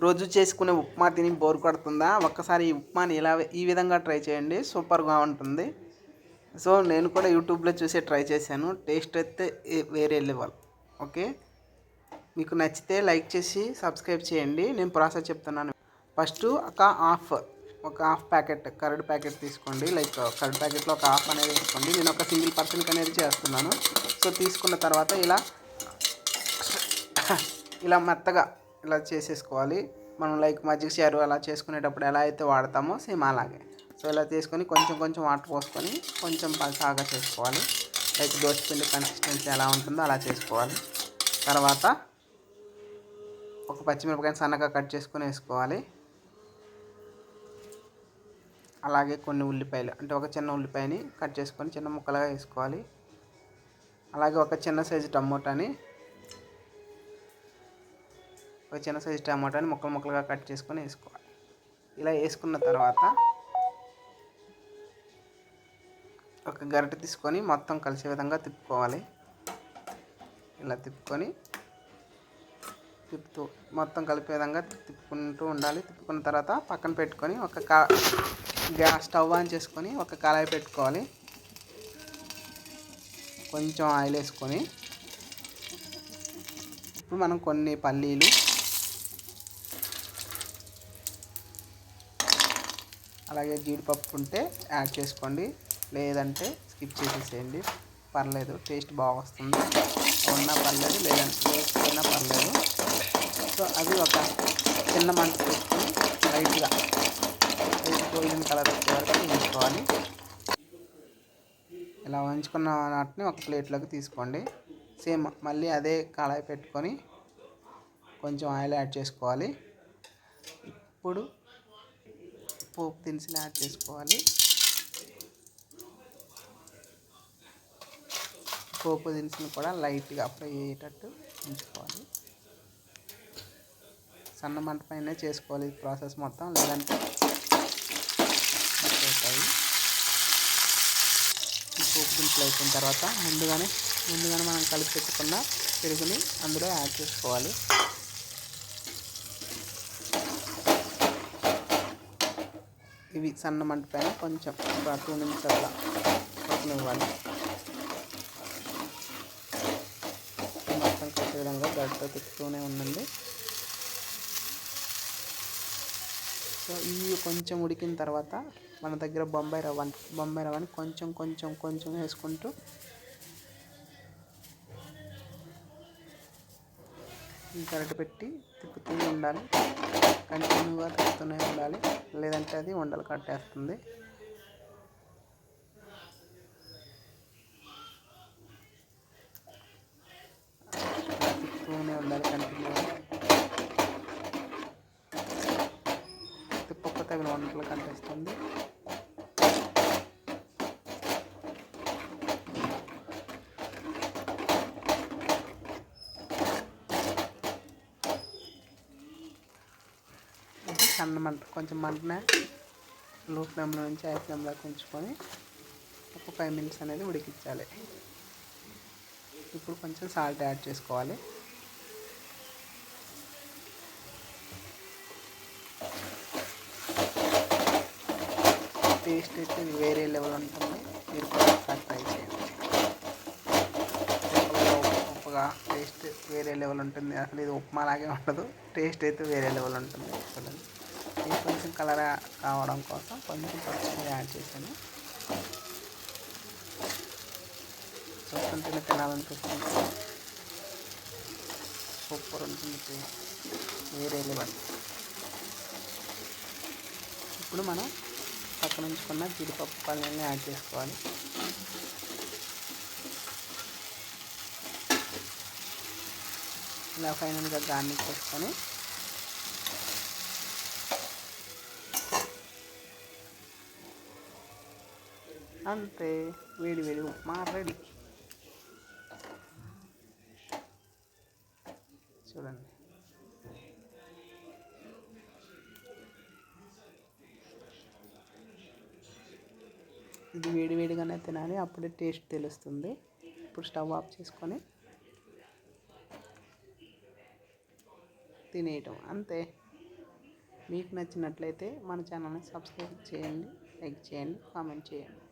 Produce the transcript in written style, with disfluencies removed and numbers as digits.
రోజు చేసుకునే ఉప్మా తిని బోర్ కొడుతుందా? ఒక్కసారి ఈ ఉప్మాని ఈ విధంగా ట్రై చేయండి, సూపర్గా ఉంటుంది. సో నేను కూడా యూట్యూబ్లో చూసి ట్రై చేశాను. టేస్ట్ అయితే వేరే లెవెల్. ఓకే, మీకు నచ్చితే లైక్ చేసి సబ్స్క్రైబ్ చేయండి. నేను ప్రాసెస్ చెప్తున్నాను. ఫస్ట్ ఒక హాఫ్ ప్యాకెట్ కర్డ్ ప్యాకెట్ తీసుకోండి. లైక్ కర్డ్ ప్యాకెట్లో ఒక హాఫ్ అనేది తీసుకోండి. నేను ఒక సింగిల్ పర్సన్కి అనేది చేస్తున్నాను. సో తీసుకున్న తర్వాత ఇలా మెత్తగా ఇలా చేసేసుకోవాలి. మనం లైక్ మజ్జిగ చారు అలా చేసుకునేటప్పుడు ఎలా అయితే వాడతామో సేమ్ అలాగే. సో ఇలా తీసుకొని కొంచెం కొంచెం వాటర్ పోసుకొని కొంచెం పలసాగా చేసుకోవాలి. లైక్ దోసపిండి కన్సిస్టెన్సీ ఎలా ఉంటుందో అలా చేసుకోవాలి. తర్వాత ఒక పచ్చిమిరపకాయని సన్నగా కట్ చేసుకొని వేసుకోవాలి. అలాగే కొన్ని ఉల్లిపాయలు, అంటే ఒక చిన్న ఉల్లిపాయని కట్ చేసుకొని చిన్న ముక్కలుగా వేసుకోవాలి. అలాగే ఒక చిన్న సైజు టమాటాని ముక్కలు ముక్కలుగా కట్ చేసుకొని వేసుకోవాలి. ఇలా వేసుకున్న తర్వాత ఒక గరిటె తీసుకొని మొత్తం కలిసే విధంగా తిప్పుకోవాలి. ఇలా మొత్తం కలిపే విధంగా తిప్పుకుంటూ ఉండాలి. తిప్పుకున్న తర్వాత పక్కన పెట్టుకొని గ్యాస్ స్టవ్ ఆన్ చేసుకొని ఒక కళాయి పెట్టుకోవాలి. కొంచెం ఆయిల్ వేసుకొని ఇప్పుడు మనం కొన్ని పల్లీలు, అలాగే జీడిపప్పు ఉంటే యాడ్ చేసుకోండి, లేదంటే స్కిప్ చేసేసేయండి, పర్లేదు. టేస్ట్ బాగా వస్తుంది. ఉన్నా పర్లేదు, లేదంటే వేసుకున్నా పర్లేదు. సో అవి ఒక చిన్న మంట తీసుకొని లైట్గా గోల్డెన్ కలర్ వచ్చే వరకు వేయించుకోవాలి. ఇలా వేయించుకున్న వాటిని ఒక ప్లేట్లోకి తీసుకోండి. సేమ్ మళ్ళీ అదే కళాయి పెట్టుకొని కొంచెం ఆయిల్ యాడ్ చేసుకోవాలి. ఇప్పుడు పోపు దినుసులు యాడ్ చేసుకోవాలి. పోపు దినుసులు కూడా లైట్గా ఫ్రై అయ్యేటట్టు ఉంచుకోవాలి. సన్న మంట పైన చేసుకోవాలి ఈ ప్రాసెస్ మొత్తం, లేదంటే అవుతాయి. ఈ పోపు దినుసులు అయిపోయిన తర్వాత ముందుగానే మనం కలిపి పెట్టుకున్న పెరుగుని అందులో యాడ్ చేసుకోవాలి. ఇవి సన్న మంట పైన కొంచెం ఒక 2 నిమిషాలు అట్లా ఉడకనివ్వాలి. మొత్తం కలిసే విధంగా గడ్డతో తిప్పుతూనే ఉండండి. సో ఇవి కొంచెం ఉడికిన తర్వాత మన దగ్గర బొంబాయి రవ్వని కొంచెం వేసుకుంటూ గరిటె పెట్టి తిప్పుతూనే ఉండాలి. కంటిన్యూగా తిప్పుతూనే ఉండాలి, లేదంటే అది ఉండలు కట్టేస్తుంది. తిప్పుతూనే ఉండాలి కంటిన్యూగా. తిప్పకపోతే అవి ఉండలు కట్టేస్తుంది. సన్న మంట, కొంచెం మంటనే లో ఫ్లేమ్లో నుంచి హై ఫ్లేమ్లోకి ఉంచుకొని ఒక 5 మినిట్స్ అనేది ఉడికించాలి. ఇప్పుడు కొంచెం సాల్ట్ యాడ్ చేసుకోవాలి. టేస్ట్ అయితే వేరే లెవెల్ ఉంటుంది. మీరు కూడా ఒకసారి ట్రై చేయండి. ఉప్పుగా టేస్ట్ వేరే లెవెల్ ఉంటుంది. అసలు ఇది ఉప్మా లాగే ఉండదు, టేస్ట్ అయితే వేరే లెవెల్ ఉంటుంది. చూడండి, ఇది కొంచెం కలర్ కావడం కోసం కొంచెం పచ్చిమిర్చి యాడ్ చేశాను. చూస్తుంటేనే తినాలనిపిస్తుంది. సూపర్ ఉంటుంది, వేరే లెవెల్. ఇప్పుడు మనం పక్కన ఉంచుకున్న జీడిపప్పు పల్లీని యాడ్ చేసుకోవాలి. ఇలా ఫైనల్గా గార్నిష్ చేసుకొని అంతే, వేడి వేడి ఉప్మా రెడీ. చూడండి, ఇది వేడి వేడిగానే తినాలి, అప్పుడే టేస్ట్ తెలుస్తుంది. ఇప్పుడు స్టవ్ ఆఫ్ చేసుకొని తినేయటం అంతే. మీకు నచ్చినట్లయితే మన ఛానల్ని సబ్స్క్రైబ్ చేయండి, లైక్ చేయండి, కామెంట్ చేయండి.